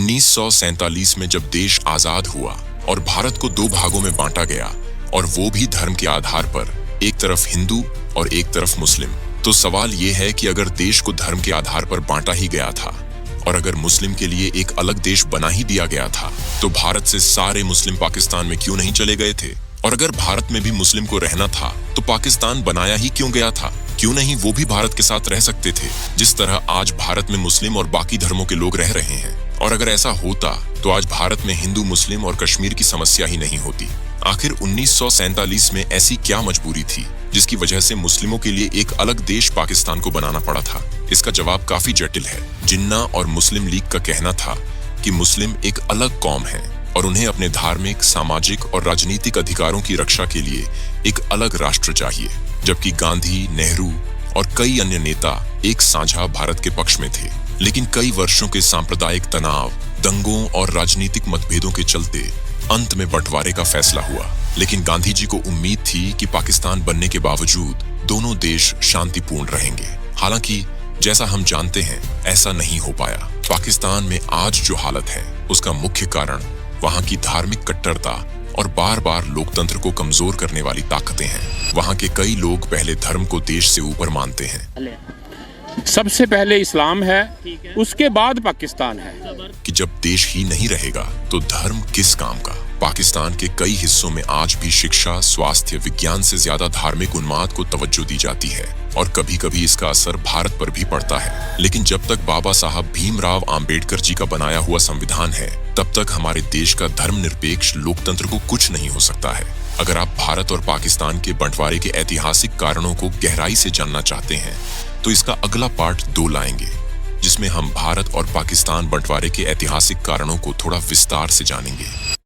1947 में जब देश आजाद हुआ और भारत को दो भागों में बांटा गया, और वो भी धर्म के आधार पर, एक तरफ हिंदू और एक तरफ मुस्लिम, तो सवाल ये है कि अगर देश को धर्म के आधार पर बांटा ही गया था और अगर मुस्लिम के लिए एक अलग देश बना ही दिया गया था, तो भारत से सारे मुस्लिम पाकिस्तान में क्यों नहीं चले गए थे? और अगर भारत में भी मुस्लिम को रहना था तो पाकिस्तान बनाया ही क्यों गया था? क्यों नहीं वो भी भारत के साथ रह सकते थे, जिस तरह आज भारत में मुस्लिम और बाकी धर्मों के लोग रह रहे हैं? और अगर ऐसा होता तो आज भारत में हिंदू, मुस्लिम और कश्मीर की समस्या ही नहीं होती। आखिर 1947 में ऐसी क्या मजबूरी थी जिसकी वजह से मुस्लिमों के लिए एक अलग देश पाकिस्तान को बनाना पड़ा था? इसका जवाब काफी जटिल है। जिन्ना और मुस्लिम लीग का कहना था कि मुस्लिम एक अलग कौम है और उन्हें अपने धार्मिक, सामाजिक और राजनीतिक अधिकारों की रक्षा के लिए एक अलग राष्ट्र चाहिए, जबकि गांधी, नेहरू और कई अन्य नेता एक साझा भारत के पक्ष में थे। लेकिन कई वर्षों के सांप्रदायिक तनाव, दंगों और राजनीतिक मतभेदों के चलते अंत में बंटवारे का फैसला हुआ। लेकिन गांधी जी को उम्मीद थी कि पाकिस्तान बनने के बावजूद दोनों देश शांतिपूर्ण रहेंगे। हालांकि जैसा हम जानते हैं, ऐसा नहीं हो पाया। पाकिस्तान में आज जो हालत है उसका मुख्य कारण वहां की धार्मिक कट्टरता और बार बार लोकतंत्र को कमजोर करने वाली ताकतें हैं। वहां के कई लोग पहले धर्म को देश से ऊपर मानते हैं। सबसे पहले इस्लाम है, उसके बाद पाकिस्तान है। कि जब देश ही नहीं रहेगा तो धर्म किस काम का? पाकिस्तान के कई हिस्सों में आज भी शिक्षा, स्वास्थ्य, विज्ञान से ज्यादा धार्मिक उन्माद को तवज्जो दी जाती है और कभी कभी इसका असर भारत पर भी पड़ता है। लेकिन जब तक बाबा साहब भीमराव आम्बेडकर जी का बनाया हुआ संविधान है, तब तक हमारे देश का धर्मनिरपेक्ष लोकतंत्र को कुछ नहीं हो सकता है। अगर आप भारत और पाकिस्तान के बंटवारे के ऐतिहासिक कारणों को गहराई से जानना चाहते हैं तो इसका अगला पार्ट 2 लाएंगे, जिसमें हम भारत और पाकिस्तान बंटवारे के ऐतिहासिक कारणों को थोड़ा विस्तार से जानेंगे।